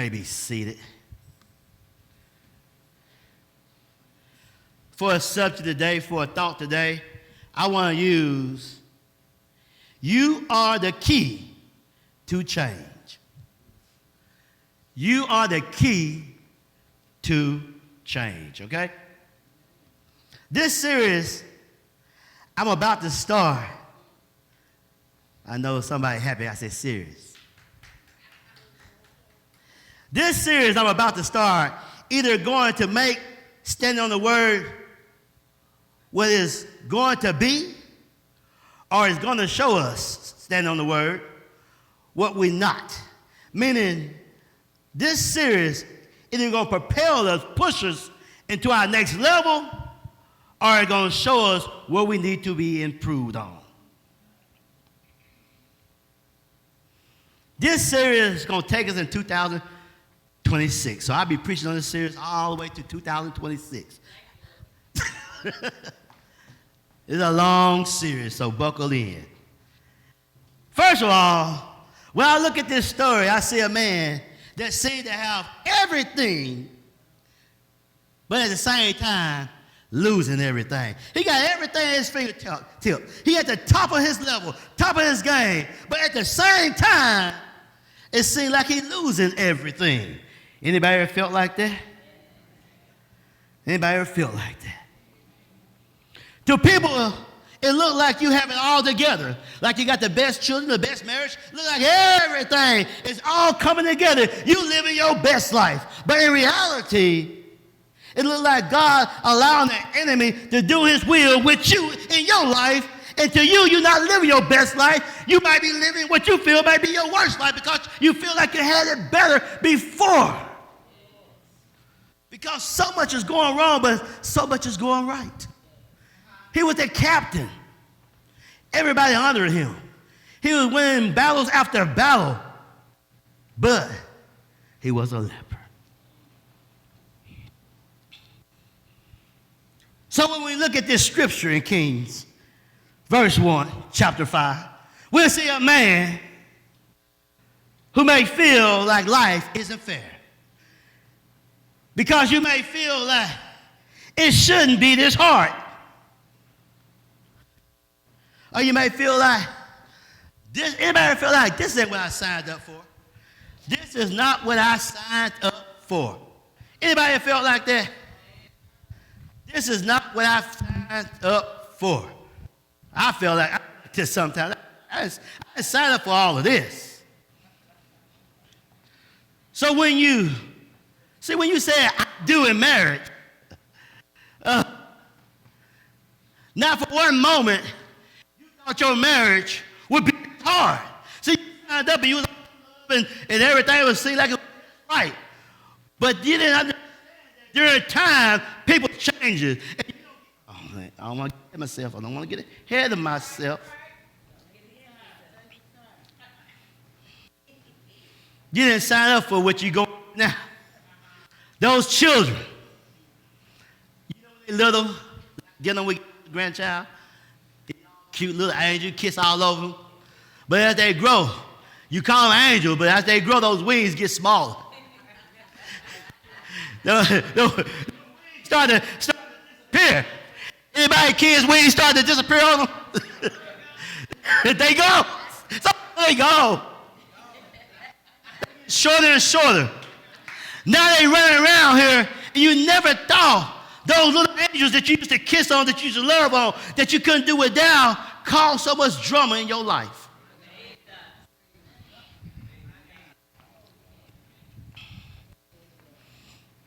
may be seated. For a subject today, for a thought today, I want to use, you are the key to change. You are the key to change, okay? This series I'm about to start, I know somebody happy I said series. This series I'm about to start either going to make standing on the word what is going to be, or it's going to show us, standing on the word, what we're not. Meaning, this series is either going to propel us, push us into our next level, or it's going to show us what we need to be improved on. This series is going to take us in 2026. So I'll be preaching on this series all the way to 2026. It's a long series, so buckle in. First of all, when I look at this story, I see a man that seemed to have everything, but at the same time, losing everything. He got everything at his fingertip. He at the top of his level, top of his game, but at the same time, it seemed like he's losing everything. Anybody ever felt like that? Anybody ever felt like that? To people, it looked like you have it all together. Like you got the best children, the best marriage. Look like everything is all coming together. You living your best life. But in reality, it looked like God allowing the enemy to do his will with you in your life. And to you, you're not living your best life. You might be living what you feel might be your worst life because you feel like you had it better before. Because so much is going wrong, but so much is going right. He was the captain. Everybody honored him. He was winning battles after battle, but he was a leper. So when we look at this scripture in Kings, verse 1, chapter 5, we'll see a man who may feel like life isn't fair. Because you may feel like it shouldn't be this hard. Or you may feel like, anybody feel like this ain't what I signed up for? This is not what I signed up for. Anybody felt like that? This is not what I signed up for. I feel like this sometimes. I signed up for all of this. So when you say I do in marriage, not for one moment, you thought your marriage would be hard. See, you signed up and you was and everything would seem like it was right. But you didn't understand that during time, people changes. And I don't want to get ahead of myself. I don't want to get ahead of myself. You didn't sign up for what you're going now. Those children, you know, they little, getting them with grandchild, cute little angel, kiss all over them. But as they grow, you call them angels, but as they grow, those wings get smaller. the wings start to disappear. Anybody kids' wings start to disappear on them? They go. So they go. Shorter and shorter. Now they running around here, and you never thought those little angels that you used to kiss on, that you used to love on, that you couldn't do without, caused so much drama in your life.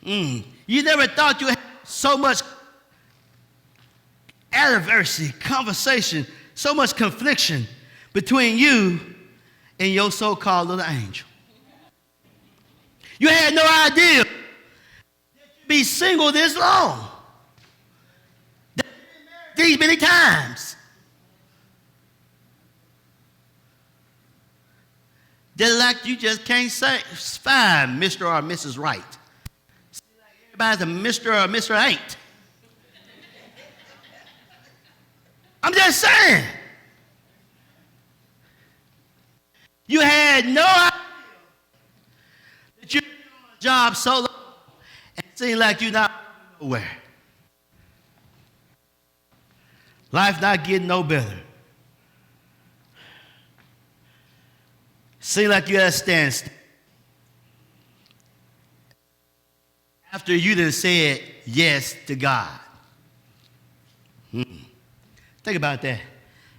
You never thought you had so much adversity, conversation, so much confliction between you and your so-called little angel. You had no idea that you'd be single this long, these many times. They're like you just can't find Mr. or Mrs. Right. Everybody's a Mr. or Mr. Ain't. I'm just saying. You had no idea that you'd be job so long, and it seems like you're not nowhere. Life not getting no better. Seems like you're at a standstill. After you done said yes to God. Think about that.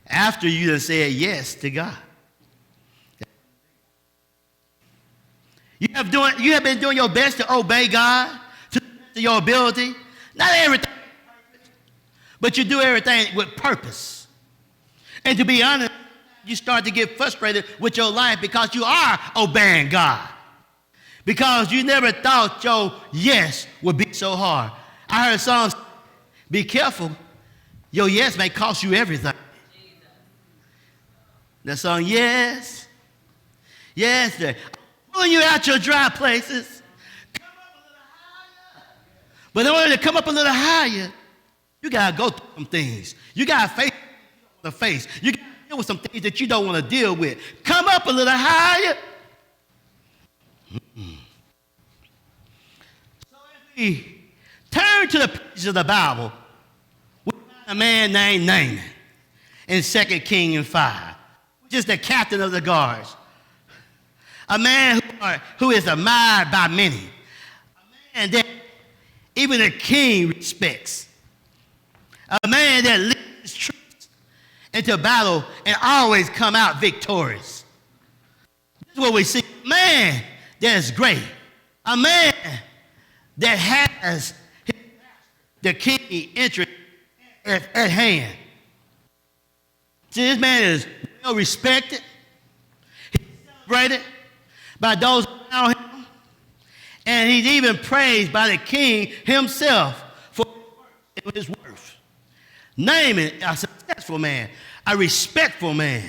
After you done said yes to God. You have been doing your best to obey God to your ability. Not everything, but you do everything with purpose. And to be honest, you start to get frustrated with your life because you are obeying God. Because you never thought your yes would be so hard. I heard songs, be careful, your yes may cost you everything. That song, yes, yes, I'm pulling you out your dry places. Come up a little higher. But in order to come up a little higher, you got to go through some things. You got to face the face. You got to deal with some things that you don't want to deal with. Come up a little higher. So if we turn to the pages of the Bible, we find a man named Naaman in 2 Kings 5, which is the captain of the guards. A man who is admired by many. A man that even the king respects. A man that leads his troops into battle and always come out victorious. This is what we see. A man that is great. A man that has the king interest at hand. See, this man is well respected. He's celebrated by those around him. And he's even praised by the king himself for his worth. Naaman, a successful man, a respectful man,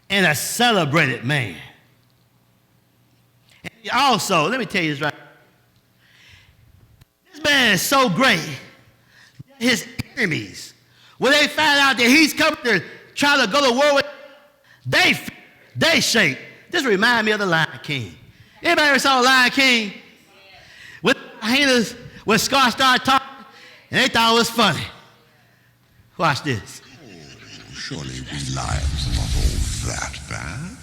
and a celebrated man. And also, let me tell you this right. This man is so great that his enemies, when they find out that he's coming to try to go to war with them, they shake. This reminds me of the Lion King. Anybody ever saw the Lion King? When hyenas, when Scar started talking, and they thought it was funny. Watch this. Oh, surely we lions are not all that bad.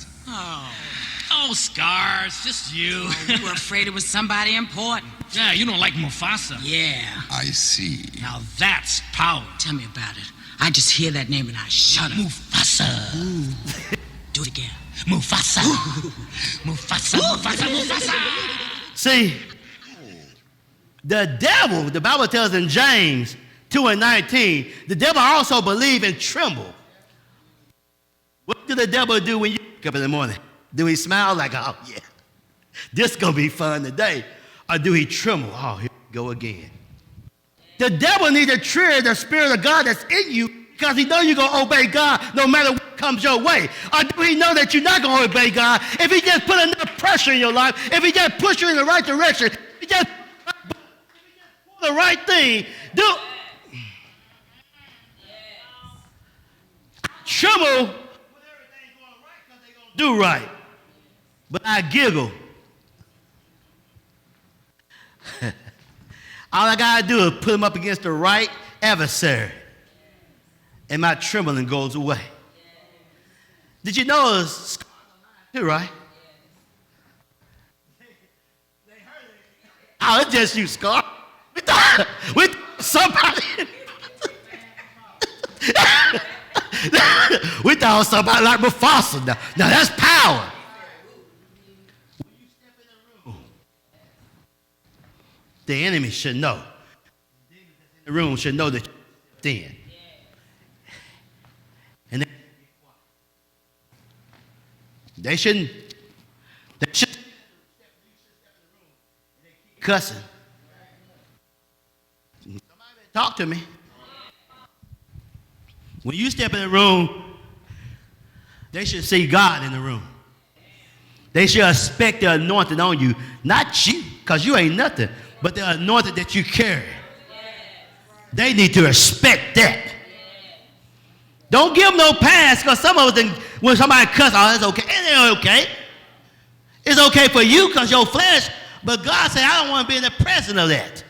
Oh, Scars, just you. Oh, you were afraid it was somebody important. Yeah, you don't like Mufasa. Yeah. I see. Now that's power. Tell me about it. I just hear that name and I shudder. Mufasa. Do it again. Mufasa. Mufasa, Mufasa, Mufasa. See, the devil, the Bible tells in James 2:19, the devil also believe and tremble. What do the devil do when you wake up in the morning? Do he smile like, oh yeah, this gonna be fun today? Or do he tremble? Oh, here we go again. The devil needs to trigger the Spirit of God that's in you because he knows you're gonna obey God no matter what comes your way. Or do he know that you're not gonna obey God if he just put enough pressure in your life, if he just push you in the right direction, if he just pull the right thing, tremble when everything's going right because they're going to do right. But I giggle. All I got to do is put them up against the right adversary. And my trembling goes away. Did you know it's too, right? Oh, it's just you, Scar. We thought somebody. We thought it was somebody like Mufasa. Now that's power. When you step in the room, the enemy should know. The demons that's in the room should know that you're stepped in. And they shouldn't step in the room and they keep cussing. Somebody talk to me. When you step in the room, they should see God in the room. They should expect the anointing on you, not you, because you ain't nothing, but the anointing that you carry. They need to respect that. Don't give them no pass, because some of us, when somebody cuss, oh, it's okay. It ain't okay. It's okay for you because your flesh But God said, I don't want to be in the presence of that.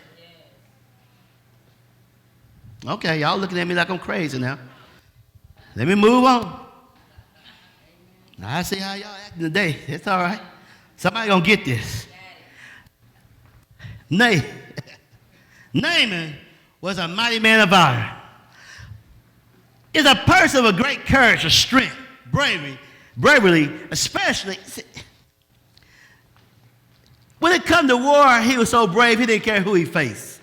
Okay, y'all looking at me like I'm crazy now. Let me move on. I see how y'all acting today. It's all right. Somebody gonna get this. Naaman was a mighty man of valor. Is a person of great courage, of strength, bravery, especially. When it come to war, he was so brave, he didn't care who he faced.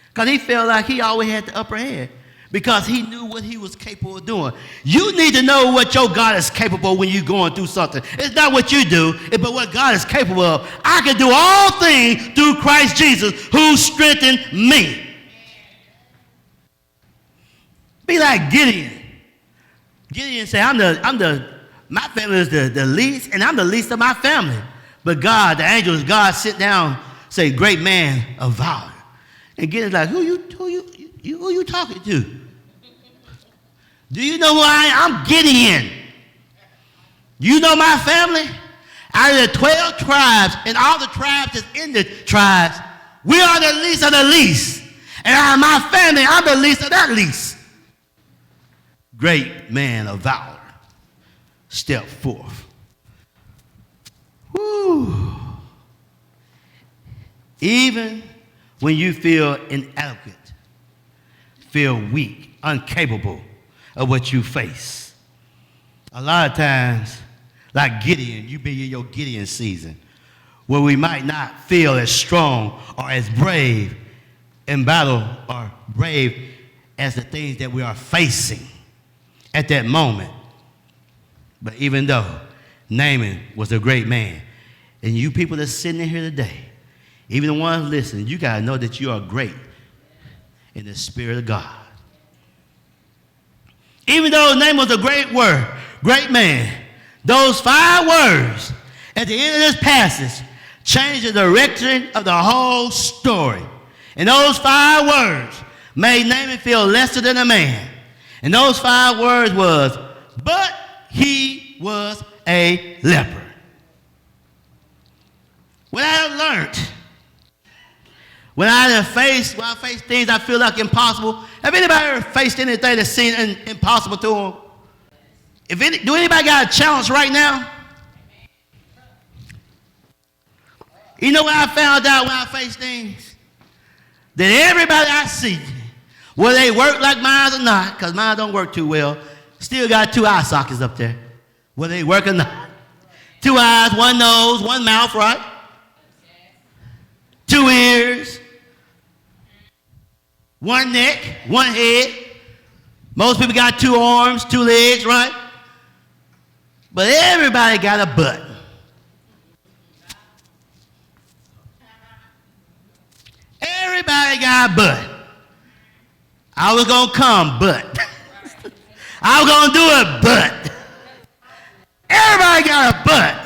Because he felt like he always had the upper hand. Because he knew what he was capable of doing. You need to know what your God is capable of when you're going through something. It's not what you do, but what God is capable of. I can do all things through Christ Jesus who strengthened me. Be like Gideon. Gideon said, my family is the least, and I'm the least of my family. But God, the angels, God sit down, say, great man of valor. And Gideon's like, who you talking to? Do you know who I am? I'm Gideon. You know my family? Out of the 12 tribes and all the tribes that's in the tribes, we are the least of the least. And out of my family, I'm the least of that least. Great man of valor. Step forth. Woo. Even when you feel inadequate, feel weak, incapable of what you face. A lot of times, like Gideon, you be in your Gideon season, where we might not feel as strong or as brave in battle or brave as the things that we are facing at that moment. But even though Naaman was a great man, and you people that's sitting in here today, even the ones listening, you got to know that you are great in the Spirit of God. Even though Naaman was a great man, those 5 words at the end of this passage change the direction of the whole story. And those 5 words made Naaman feel lesser than a man. And those 5 words was, but he was a leper. When I face things I feel like impossible, have anybody ever faced anything that seemed impossible to them? Do anybody got a challenge right now? You know what I found out when I faced things? That everybody I see, whether they work like mine or not, because mine don't work too well, still got 2 eye sockets up there, whether they work or not. 2 eyes, 1 nose, 1 mouth, right? 2 ears, 1 neck, 1 head. Most people got 2 arms, 2 legs, right? But everybody got a butt. Everybody got a butt. I was going to come, but. I was going to do it, but. Everybody got a butt.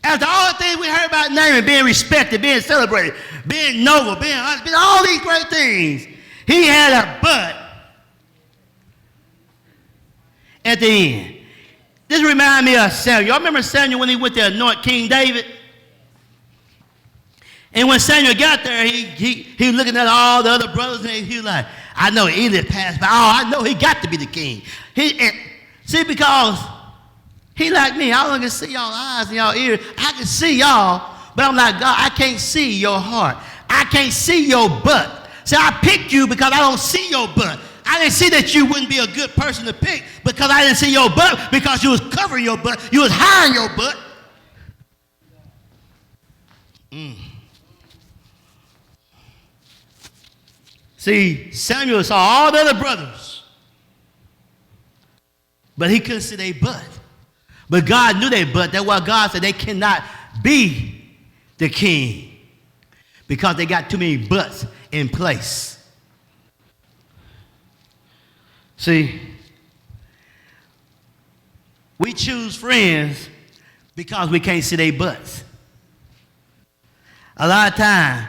After all the things we heard about Naaman, being respected, being celebrated, being noble, being honest, being all these great things, he had a butt at the end. This reminds me of Samuel. Y'all remember Samuel when he went to anoint King David? And when Samuel got there, he looking at all the other brothers, and he was like, I know Eli passed by. Oh, I know he got to be the king. Because he like me. I only can see y'all eyes and y'all ears. I can see y'all, but I'm like, God, I can't see your heart. I can't see your butt. See, I picked you because I don't see your butt. I didn't see that you wouldn't be a good person to pick because I didn't see your butt, because you was covering your butt. You was hiding your butt. See, Samuel saw all the other brothers, but he couldn't see their butt. But God knew their butt. That's why God said they cannot be the king, because they got too many butts in place. See, we choose friends because we can't see their butts. A lot of time,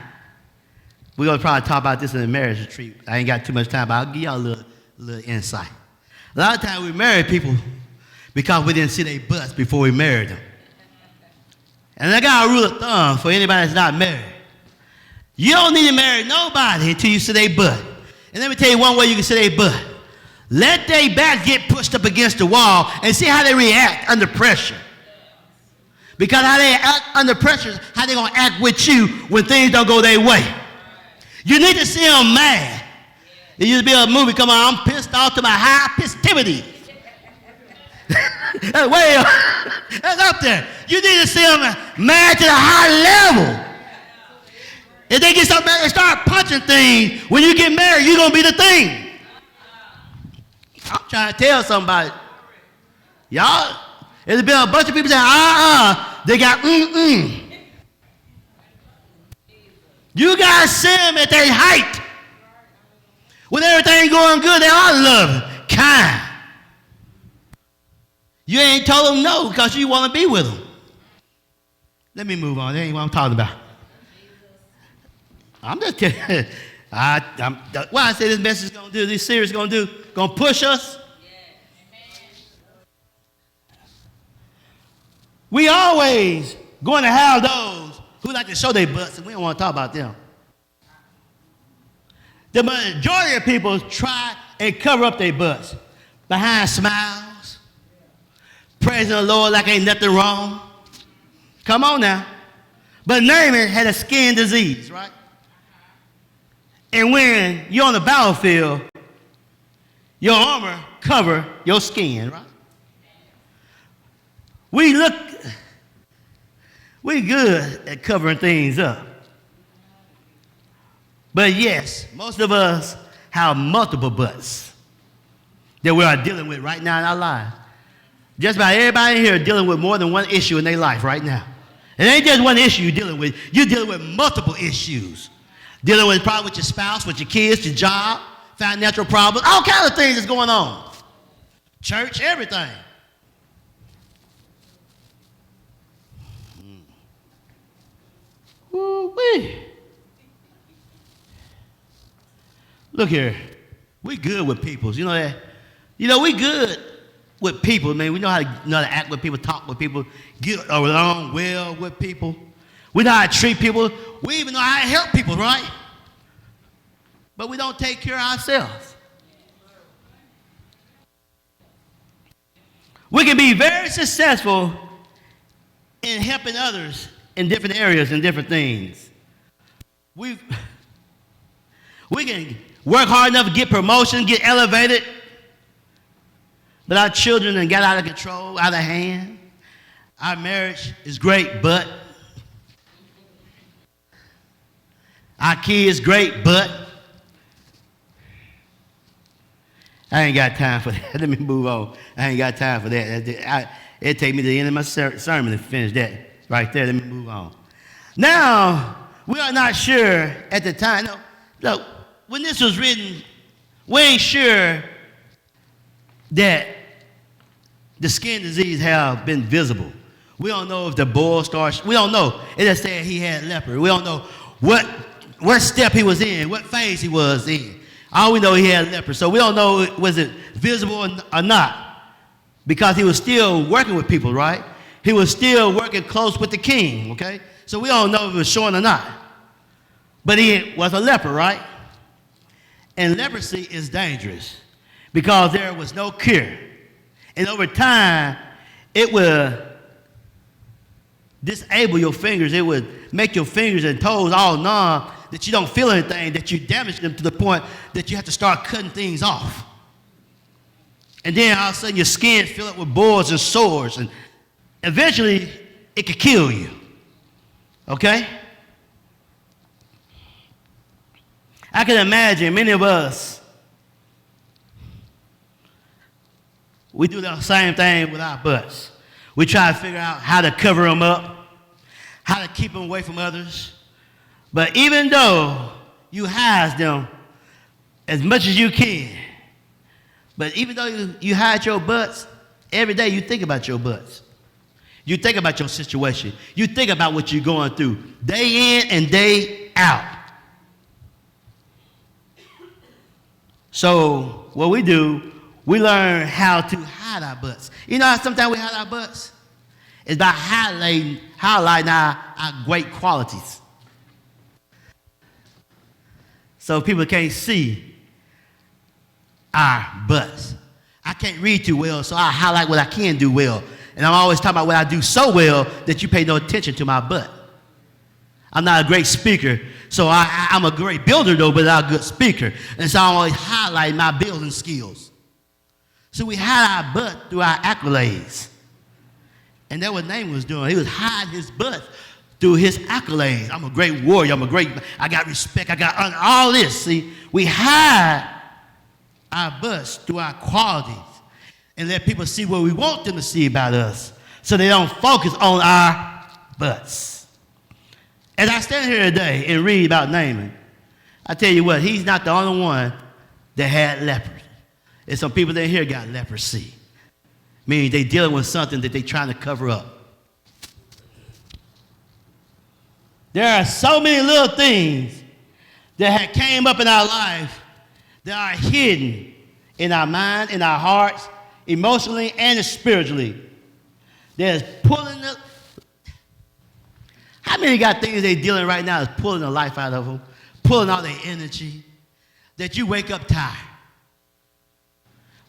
we're going to probably talk about this in the marriage retreat. I ain't got too much time, but I'll give y'all a little insight. A lot of times we marry people because we didn't see their butts before we married them. And I got a rule of thumb for anybody that's not married. You don't need to marry nobody until you see their butt. And let me tell you one way you can see their butt. Let their back get pushed up against the wall and see how they react under pressure. Because how they act under pressure is how they going to act with you when things don't go their way. You need to see them mad. There used to be a movie, come on, I'm pissed off to my high pistivity. That's way up. That's up there. You need to see them mad to the high level. If they get so mad, they start punching things. When you get married, you're going to be the thing. I'm trying to tell somebody. Y'all, there's been a bunch of people saying, they got You got to see them at their height. When everything going good, they are loving, kind. You ain't told them no because you want to be with them. Let me move on. That ain't what I'm talking about. I'm just kidding. What I say this message is going to do, this series is going to do, going to push us. We always going to have those who like to show their butts, and we don't want to talk about them. The majority of people try and cover up their butts behind smiles, praising the Lord like ain't nothing wrong. Come on now. But Naaman had a skin disease, right? And when you're on the battlefield, your armor cover your skin, right? We good at covering things up. But yes, most of us have multiple butts that we are dealing with right now in our lives. Just about everybody here dealing with more than one issue in their life right now. It ain't just one issue you're dealing with. You're dealing with multiple issues. Dealing with probably with your spouse, with your kids, your job, financial problems, all kinds of things that's going on. Church, everything. Woo-wee. Look here. We good with people. You know that? You know, we good with people, man. We know how to act with people, talk with people, get along well with people. We know how to treat people. We even know how to help people, right? But we don't take care of ourselves. We can be very successful in helping others in different areas and different things. We can work hard enough to get promotion, get elevated, but our children done got out of control, out of hand. Our marriage is great, but our kids great, but I ain't got time for that. Let me move on. I ain't got time for that. It'd take me to the end of my sermon to finish that right there. Let me move on. Now, we are not sure at the time. No, look, when this was written, we ain't sure that the skin disease have been visible. We don't know if the boil starts. We don't know. It just said he had leper. We don't know what step he was in, what phase he was in. All we know he had leper. So we don't know was it visible or not, because he was still working with people, right? He was still working close with the king, okay? So we don't know if it was showing or not. But he was a leper, right? And leprosy is dangerous because there was no cure. And over time, it will disable your fingers. It would make your fingers and toes all numb, that you don't feel anything, that you damage them to the point that you have to start cutting things off. And then all of a sudden your skin fill up with boils and sores, and eventually it could kill you. Okay? I can imagine many of us, we do the same thing with our butts. We try to figure out how to cover them up, how to keep them away from others. But even though you hide them as much as you can, but even though you hide your butts, every day you think about your butts. You think about your situation. You think about what you're going through day in and day out. So what we do, we learn how to hide our butts. You know how sometimes we hide our butts? It's about highlighting our great qualities. So people can't see our butts. I can't read too well, so I highlight what I can do well. And I'm always talking about what I do so well that you pay no attention to my butt. I'm not a great speaker, so I'm a great builder, though, but not a good speaker. And so I always highlight my building skills. So we hide our butt through our accolades. And that's what Naaman was doing. He was hiding his butt through his accolades. I'm a great warrior. I got respect. I got honor. All this. See, we hide our butts through our qualities and let people see what we want them to see about us so they don't focus on our butts. As I stand here today and read about Naaman, I tell you what, he's not the only one that had leprosy. There's some people that here got leprosy, meaning they're dealing with something that they're trying to cover up. There are so many little things that have came up in our life that are hidden in our mind, in our hearts, emotionally and spiritually. That's pulling the... How many got things they're dealing right now that's pulling the life out of them, pulling all their energy, that you wake up tired,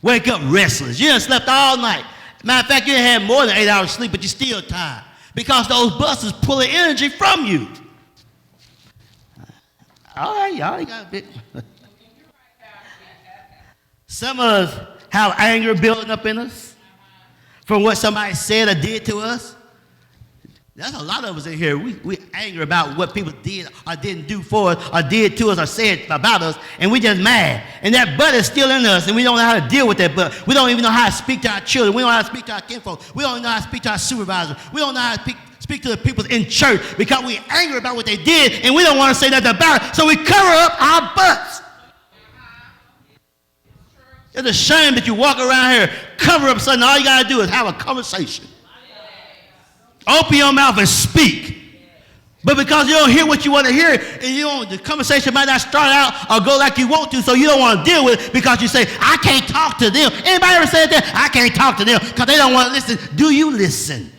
wake up restless. You done slept all night. Matter of fact, you done had more than 8 hours sleep, but you're still tired because those buses pulling energy from you. All right, y'all ain't got a bit. Some of us have anger building up in us from what somebody said or did to us. There's a lot of us in here. We angry about what people did or didn't do for us or did to us or said about us, and we just mad. And that butt is still in us, and we don't know how to deal with that butt. We don't even know how to speak to our children. We don't know how to speak to our kinfolk. We don't know how to speak to our supervisors. We don't know how to speak to the people in church because we're angry about what they did, and we don't want to say nothing about it, so we cover up our butts. It's a shame that you walk around here, cover up something. All you got to do is have a conversation. Open your mouth and speak. But because you don't hear what you want to hear, and the conversation might not start out or go like you want to, so you don't want to deal with it because you say, I can't talk to them. Anybody ever said that? I can't talk to them because they don't want to listen. Do you listen?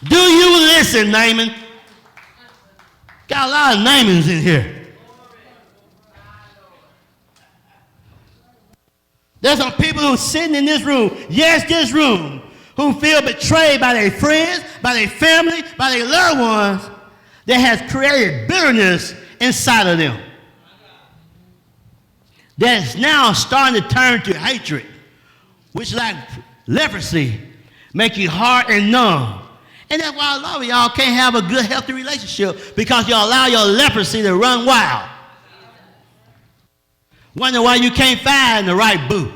Do you listen, Naaman? Got a lot of Naamans in here. There's some people who are sitting in this room, yes, this room, who feel betrayed by their friends, by their family, by their loved ones, that has created bitterness inside of them. That's now starting to turn to hatred, which like leprosy, make you hard and numb. And that's why a lot of y'all can't have a good, healthy relationship because you allow your leprosy to run wild. Wonder why you can't find the right boo.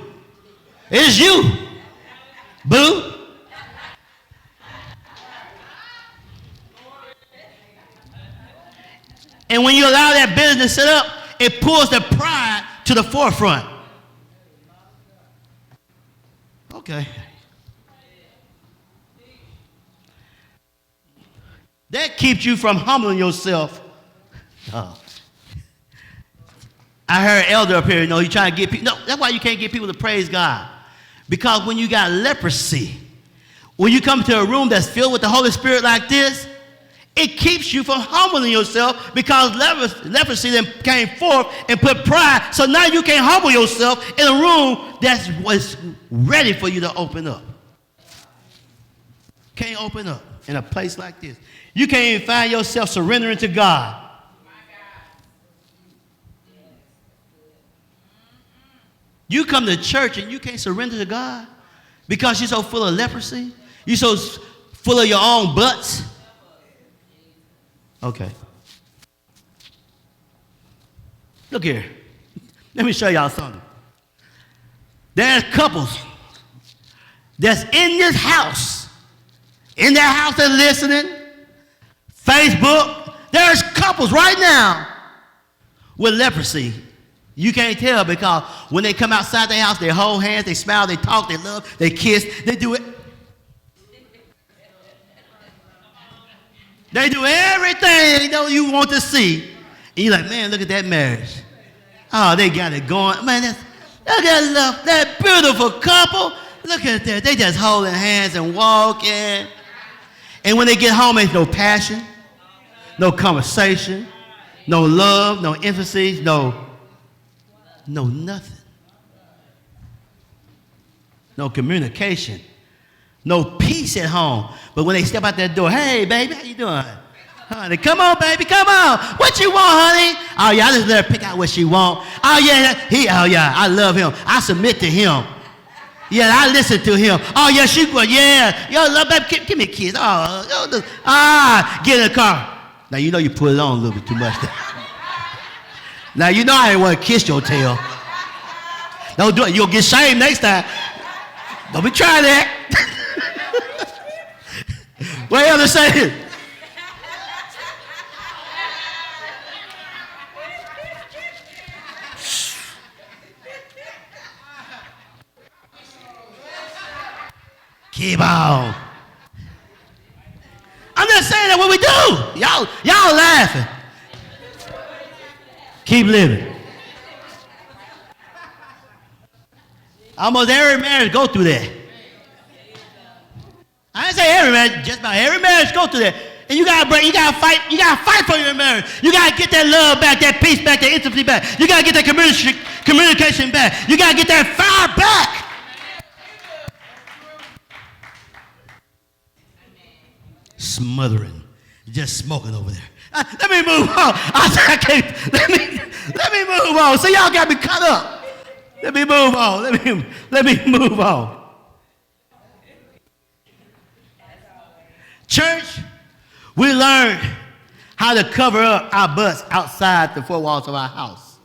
It's you, boo. And when you allow that business to sit up, it pulls the pride to the forefront. Okay. That keeps you from humbling yourself. Oh. I heard an elder up here, he's trying to get people. No, that's why you can't get people to praise God. Because when you got leprosy, when you come to a room that's filled with the Holy Spirit like this, it keeps you from humbling yourself because leprosy then came forth and put pride. So now you can't humble yourself in a room that was ready for you to open up. Can't open up in a place like this. You can't even find yourself surrendering to God. You come to church and you can't surrender to God because you're so full of leprosy. You're so full of your own butts. Okay. Look here. Let me show y'all something. There's couples that's in this house. In their house they're listening. Facebook. There's couples right now with leprosy. You can't tell because when they come outside their house, they hold hands, they smile, they talk, they love, they kiss, they do it. They do everything you want to see. And you're like, man, look at that marriage. Oh, they got it going. Man, look at that beautiful couple. Look at that. They just holding hands and walking. And when they get home, there's no passion, no conversation, no love, no emphasis, no nothing. No communication. No peace at home. But when they step out that door, hey, baby, how you doing? Honey, come on, baby, come on. What you want, honey? Oh, yeah, I just let her pick out what she want. Oh, yeah, I love him. I submit to him. Yeah, I listen to him. Oh, yeah, she good. Yeah. Yo, love, baby, give me a kiss. Get in the car. Now, you know you put it on a little bit too much. Now, you know I didn't want to kiss your tail. Don't do it. You'll get shamed next time. Don't be trying that. What else to say? Keep on. I'm just saying that what we do. Y'all laughing. Keep living. Almost every marriage go through that. I didn't say every marriage, just about every marriage go through that. And you gotta fight for your marriage. You gotta get that love back, that peace back, that intimacy back. You gotta get that communication back. You gotta get that fire back. Smothering, just smoking over there. Let me move on. Let me move on. So y'all got me cut up. Let me move on. Let me move on. Church, we learned how to cover up our butts outside the four walls of our house.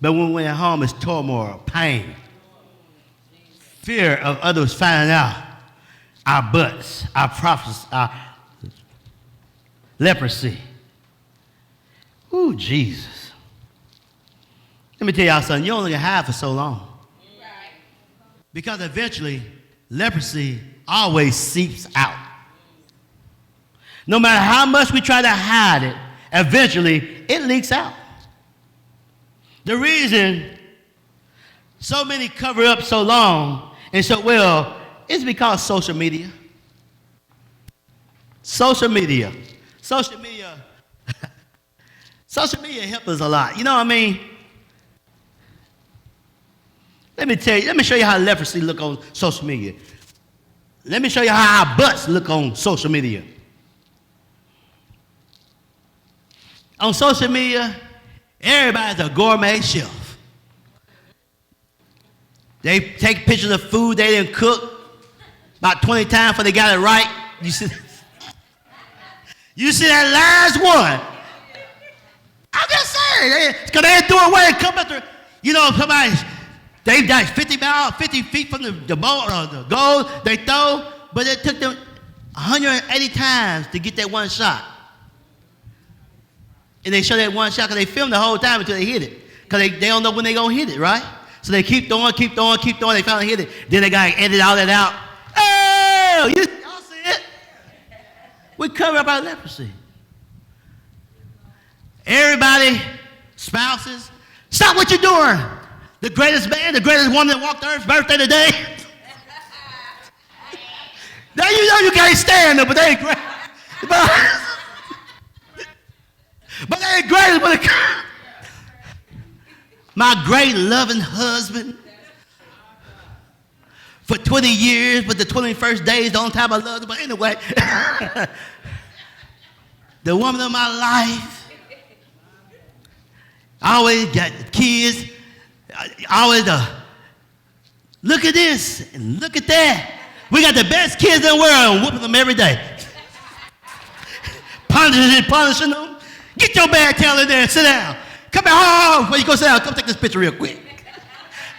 But when we're at home, it's turmoil, pain, fear of others finding out our butts, our prophecy, our leprosy. Ooh, Jesus. Let me tell y'all something. You only can hide for so long. Because eventually, leprosy always seeps out. No matter how much we try to hide it, eventually it leaks out. The reason so many cover up so long and so well is because social media. Social media helps us a lot. You know what I mean? Let me show you how leprosy look on social media. Let me show you how our butts look on social media. On social media, everybody's a gourmet chef. They take pictures of food they didn't cook about 20 times before they got it right. You see that last one. I'm just saying, because they ain't doing well. They come after, somebody, they died 50 feet from the ball, the goal they throw, but it took them 180 times to get that one shot. And they show that one shot because they filmed the whole time until they hit it. Because they don't know when they're going to hit it, right? So they keep throwing. They finally hit it. Then they got to edit all that out. Oh, y'all see it? We cover up our leprosy. Everybody, spouses, stop what you're doing. The greatest man, the greatest woman that walked the earth's birthday today. Now you know you can't stand them, but they ain't great. But they ain't great when it comes. My great loving husband for 20 years, but the 21st day is the only time I loved him. But anyway, the woman of my life, I always got kids, look at this and look at that. We got the best kids in the world and whooping them every day. Punishing them. Get your bad tail in there and sit down. Come here, before you go sit down, come take this picture real quick.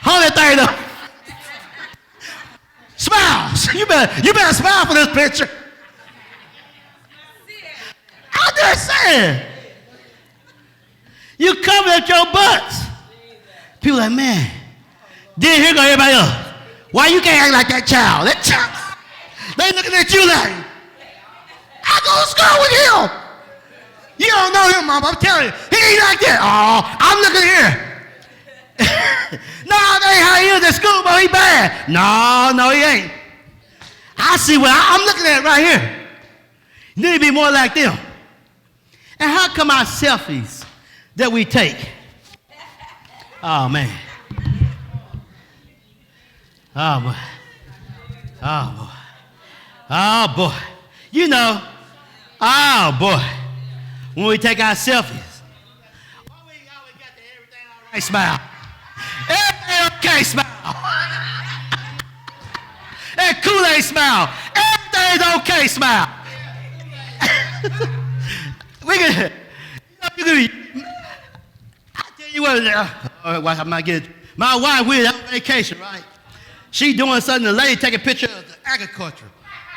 Hold that thing up. Smile. You better smile for this picture. I'm just saying. You cover up your butts. People like, man, then here go everybody else. Why you can't act like that child? That child, they looking at you like, I go to school with him. You don't know him, Mom. I'm telling you. He ain't like that. Oh, I'm looking here. No, that ain't how he is. to school, but he bad. No, he ain't. I see what I'm looking at right here. You need to be more like them. And how come our selfies that we take? Oh, man. Oh, boy. Oh, boy. Oh, boy. You know, oh, boy. When we take our selfies, why we always got the everything all right smile? Everything okay smile. That Kool-Aid smile. Everything's okay smile. We can, I tell you what, I'm not getting, my wife, we're on vacation, right? She doing something, the lady taking a picture of the agriculture.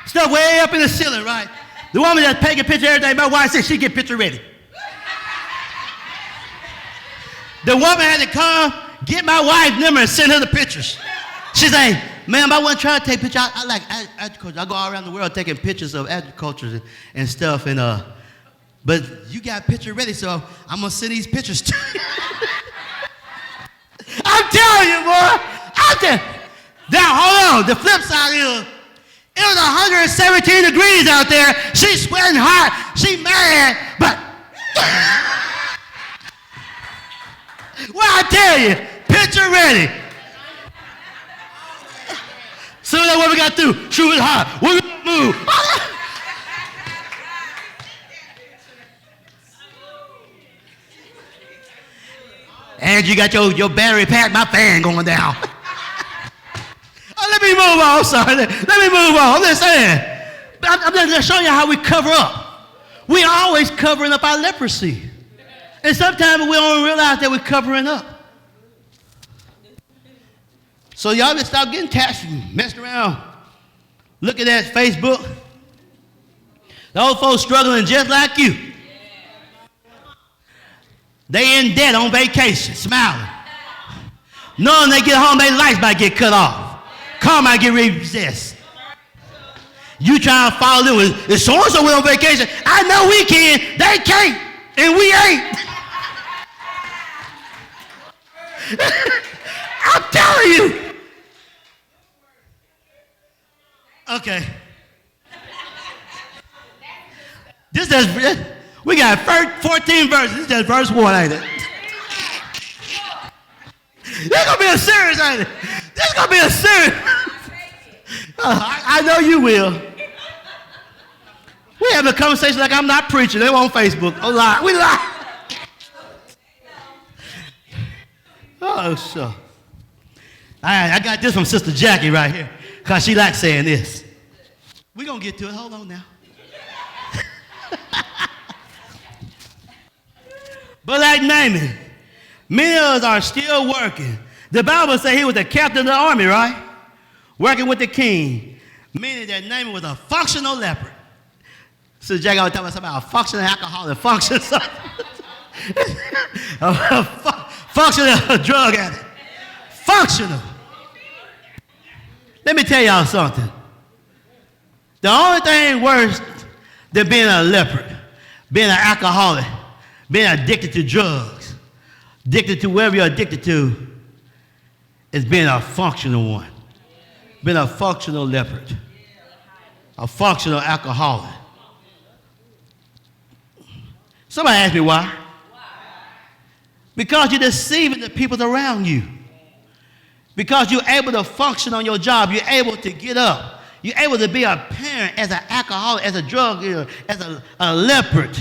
Stuff way up in the ceiling, right? The woman that's taking a picture of everything, my wife said she get picture ready. The woman had to come, get my wife's number and send her the pictures. She said, ma'am, I wasn't trying to take pictures. I like agriculture. I go all around the world taking pictures of agriculture and stuff. But you got picture ready, so I'm going to send these pictures to you. I'm telling you, boy. Now, hold on. The flip side is, it was 117 degrees out there. She's sweating hot. She mad, but well, I tell you, picture ready. So that's what we got to do. She was hot. We're going to move. And you got your battery pack, my fan going down. Let me move on. Sorry. Let me move on. I'm just saying. I'm just showing you how we cover up. We always covering up our leprosy. And sometimes we don't realize that we're covering up. So y'all just stop getting attached and messing around, looking at Facebook. Those folks struggling just like you. They in debt on vacation, smiling. Knowing they get home, their lights might get cut off. Car might get repossessed. You trying to follow them with, if so-and-so went on vacation, I know we can, they can't, and we ain't. I'm telling you. Okay. We got 14 verses. This is just verse 1, ain't it? This gonna be a series, ain't it? This gonna be a series. I know you will. We having a conversation like I'm not preaching. They on Facebook. Oh, lie. We lie. Oh, sure. I got this from Sister Jackie right here, because she likes saying this. We're going to get to it. Hold on now. But like Naaman, many of us are still working. The Bible says he was the captain of the army, right? Working with the king. Meaning that Naaman was a functional leper. Sister Jackie always talking about a functional alcoholic, functional functional drug addict. Functional. Let me tell y'all something. The only thing worse than being a leper, being an alcoholic, being addicted to drugs, addicted to whatever you're addicted to, is being a functional one. Being a functional leper, a functional alcoholic. Somebody asked me why. Because you're deceiving the people around you. Because you're able to function on your job. You're able to get up. You're able to be a parent as an alcoholic, as a drug dealer, as a leopard.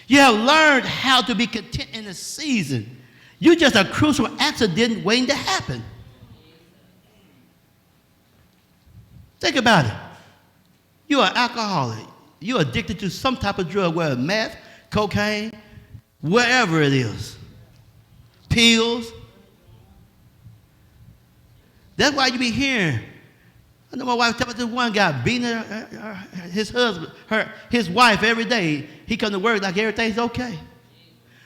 You have learned how to be content in the season. You're just a crucial accident waiting to happen. Think about it. You're an alcoholic. You're addicted to some type of drug, whether meth, cocaine, wherever it is. Pills. That's why you be hearing. I know my wife tell me this one guy beating his husband, his wife every day. He come to work like everything's okay.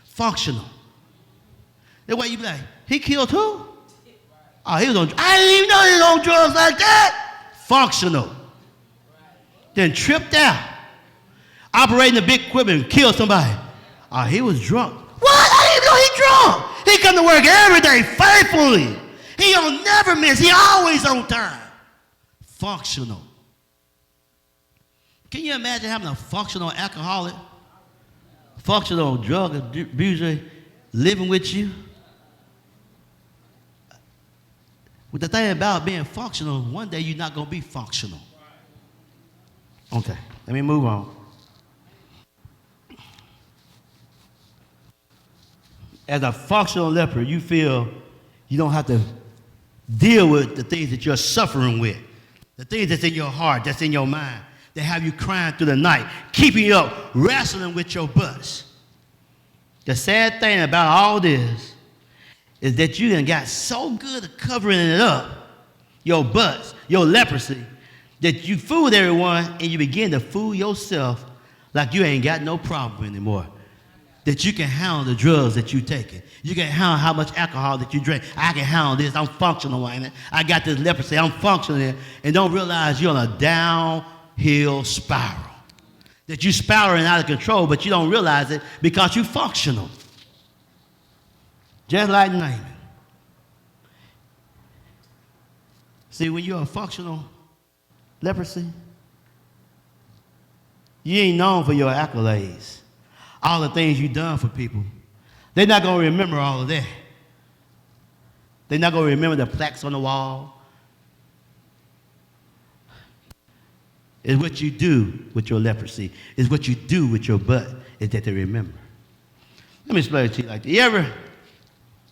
Functional. That's why you be like, he killed who? Oh, he was on. I didn't even know he was on drugs like that. Functional. Then tripped out. Operating the big equipment and killed somebody. Oh, he was drunk. What? I didn't even know he drunk. He come come to work every day faithfully. He don't never miss. He always on time. Functional. Can you imagine having a functional alcoholic, functional drug abuser living with you? With the thing about being functional, one day you're not going to be functional. Okay, let me move on. As a functional leper, you feel you don't have to deal with the things that you're suffering with, the things that's in your heart, that's in your mind, that have you crying through the night, keeping you up, wrestling with your butts. The sad thing about all this is that you done got so good at covering it up, your butts, your leprosy, that you fooled everyone and you begin to fool yourself like you ain't got no problem anymore. That you can handle the drugs that you taking. You can handle how much alcohol that you drink. I can handle this. I'm functional, ain't it? I got this leprosy. I'm functional. And don't realize you're on a downhill spiral. That you're spiraling out of control, but you don't realize it because you're functional. Just like Naaman. See, when you're a functional leprosy, you ain't known for your accolades. All the things you've done for people. They're not going to remember all of that. They're not going to remember the plaques on the wall. It's what you do with your leprosy. It's what you do with your butt is that they remember. Let me explain it to you like this. You ever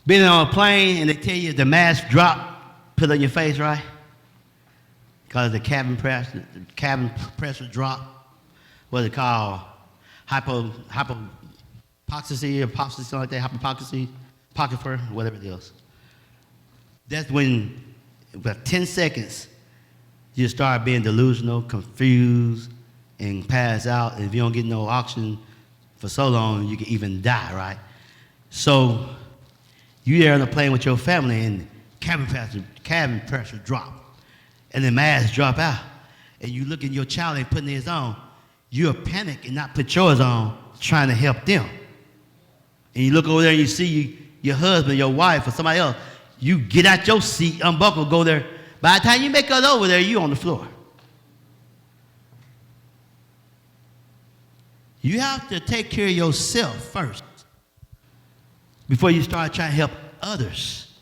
been on a plane and they tell you the mask drop, put it on your face, right? Because the cabin pressure drop. What's it called? Hypoxia or hypoxia, something like that, hypoxia, apocrypha, whatever it is. That's when, about 10 seconds, you start being delusional, confused, and pass out. And if you don't get no oxygen for so long, you can even die, right? So you're there on the plane with your family, and cabin pressure drop, and the mask drop out, and you look at your child and putting his on. You'll panic and not put yours on, trying to help them. And you look over there and you see your husband, your wife, or somebody else. You get out your seat, unbuckle, go there. By the time you make it over there, you're on the floor. You have to take care of yourself first before you start trying to help others.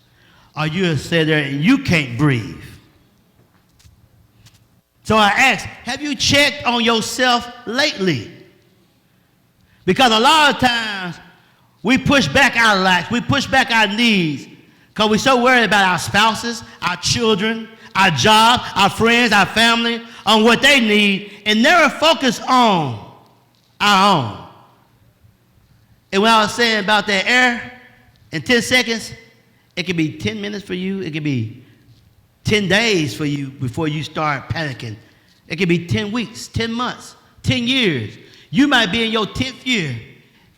Or you'll sit there and you can't breathe. So I ask, have you checked on yourself lately? Because a lot of times we push back our lives, we push back our needs because we're so worried about our spouses, our children, our job, our friends, our family, on what they need, and never focus on our own. And when I was saying about that air, in 10 seconds, it could be 10 minutes for you, it could be 10 days for you before you start panicking. It could be 10 weeks, 10 months, 10 years. You might be in your 10th year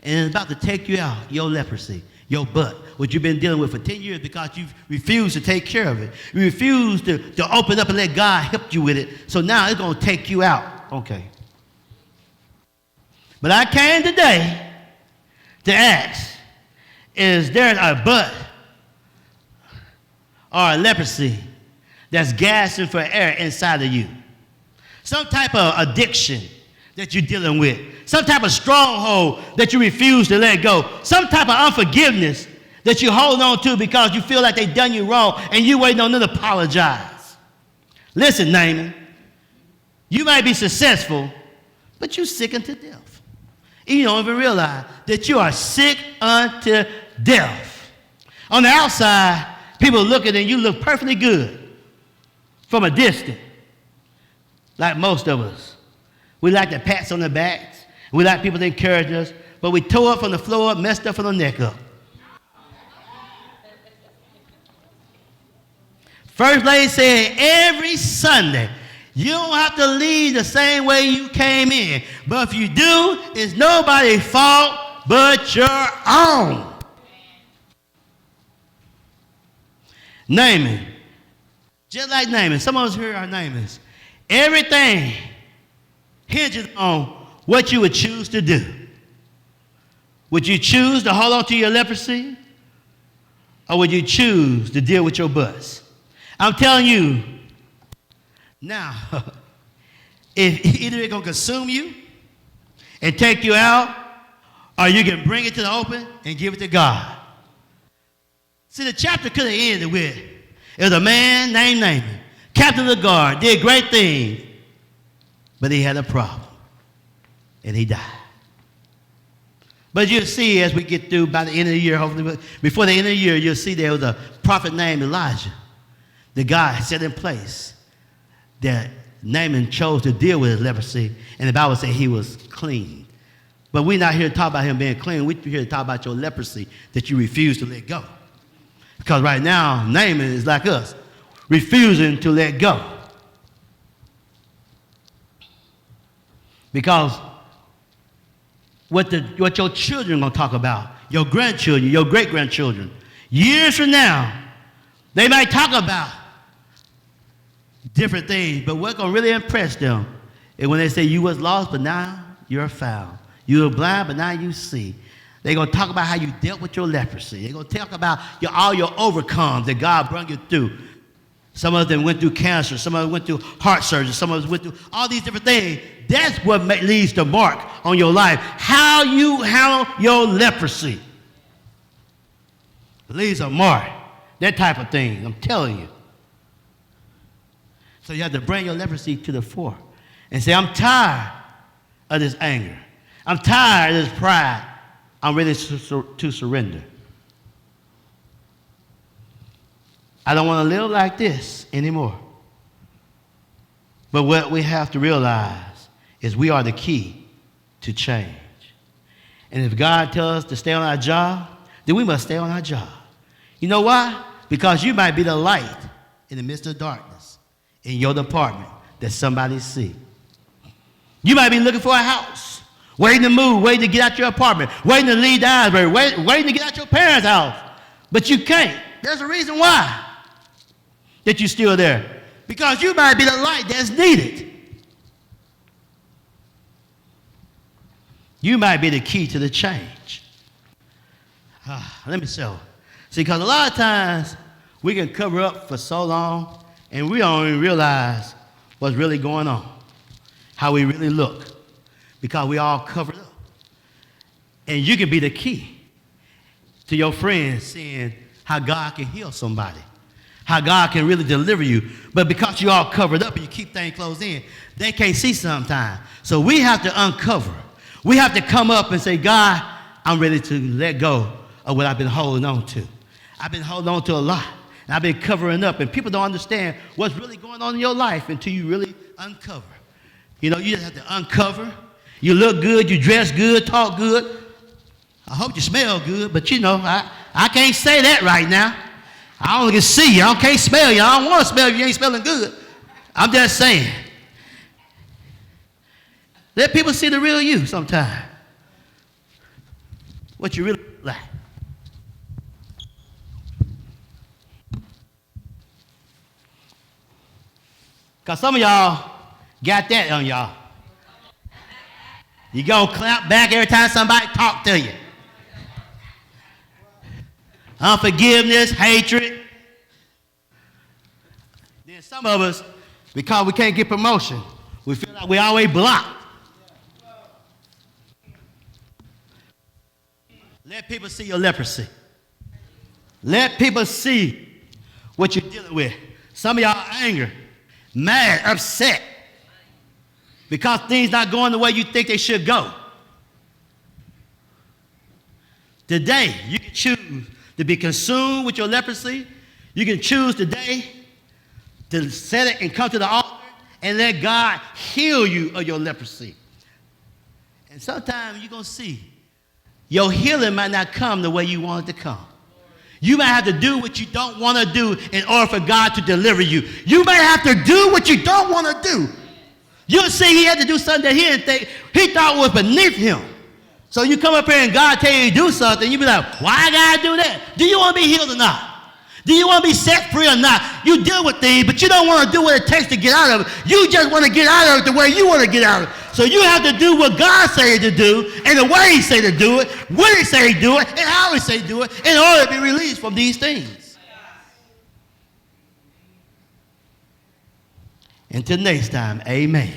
and it's about to take you out, your leprosy, your butt, what you've been dealing with for 10 years because you refused to take care of it. You refused to open up and let God help you with it. So now it's going to take you out. Okay. But I came today to ask, is there a butt or a leprosy that's gasping for air inside of you? Some type of addiction that you're dealing with. Some type of stronghold that you refuse to let go. Some type of unforgiveness that you hold on to because you feel like they've done you wrong and you waiting on them to apologize. Listen, Naaman, you might be successful, but you're sick unto death. You don't even realize that you are sick unto death. On the outside, people looking and you look perfectly good from a distance, like most of us. We like the pats on the backs. We like people to encourage us, but we tore up from the floor up, messed up from the neck up. First Lady said every Sunday, you don't have to leave the same way you came in. But if you do, it's nobody's fault but your own. Naaman. Just like Naaman. Some of us here are Naamans. Everything hinges on what you would choose to do. Would you choose to hold on to your leprosy? or would you choose to deal with your butts? I'm telling you, now, if either it's going to consume you and take you out, or you can bring it to the open and give it to God. See, the chapter could have ended with, it was a man named Naaman, captain of the guard, did great things, but he had a problem, and he died. But you'll see as we get through by the end of the year, hopefully, before the end of the year, you'll see there was a prophet named Elijah. The guy set in place that Naaman chose to deal with his leprosy, and the Bible said he was clean. But we're not here to talk about him being clean. We're here to talk about your leprosy that you refuse to let go. Because right now, Naaman is like us, refusing to let go. Because what your children are going to talk about, your grandchildren, your great-grandchildren, years from now, they might talk about different things, but what's going to really impress them is when they say you was lost, but now you're found. You were blind, but now you see. They're going to talk about how you dealt with your leprosy. They're going to talk about all your overcomes that God brought you through. Some of them went through cancer. Some of them went through heart surgery. Some of them went through all these different things. That's what leaves the mark on your life. How you handle your leprosy leaves a mark. That type of thing, I'm telling you. So you have to bring your leprosy to the fore and say, I'm tired of this anger. I'm tired of this pride. I'm ready to surrender. I don't want to live like this anymore. But what we have to realize is we are the key to change. And if God tells us to stay on our job, then we must stay on our job. You know why? Because you might be the light in the midst of darkness in your department that somebody see. You might be looking for a house, waiting to move, waiting to get out your apartment, waiting to leave the Asbury, waiting to get out your parents' house. But you can't. There's a reason why that you're still there. Because you might be the light that's needed. You might be the key to the change. Let me show. See, because a lot of times we can cover up for so long and we don't even realize what's really going on, how we really look, because we all covered up. And you can be the key to your friends seeing how God can heal somebody, how God can really deliver you. But because you're all covered up and you keep things closed in, they can't see sometimes. So we have to uncover. We have to come up and say, God, I'm ready to let go of what I've been holding on to. I've been holding on to a lot. And I've been covering up. And people don't understand what's really going on in your life until you really uncover. You know, you just have to uncover. You look good, you dress good, talk good. I hope you smell good, but you know, I can't say that right now. I only can see you. I can't smell you. I don't want to smell you. You ain't smelling good. I'm just saying. Let people see the real you sometime. What you really like. Because some of y'all got that on y'all. You gonna clap back every time somebody talk to you. Unforgiveness, hatred. Then some of us, because we can't get promotion, we feel like we always blocked. Let people see your leprosy. Let people see what you're dealing with. Some of y'all are angry, mad, upset, because things not going the way you think they should go. Today, you can choose to be consumed with your leprosy. You can choose today to set it and come to the altar and let God heal you of your leprosy. And sometimes you're going to see your healing might not come the way you want it to come. You might have to do what you don't want to do in order for God to deliver you. You might have to do what you don't want to do. You'll see he had to do something that he thought was beneath him. So you come up here and God tell you to do something, you be like, why I gotta do that? Do you want to be healed or not? Do you want to be set free or not? You deal with things, but you don't want to do what it takes to get out of it. You just want to get out of it the way you want to get out of it. So you have to do what God said to do, and the way he said to do it, when he said to do it, and how he said to do it, in order to be released from these things. Until next time, amen.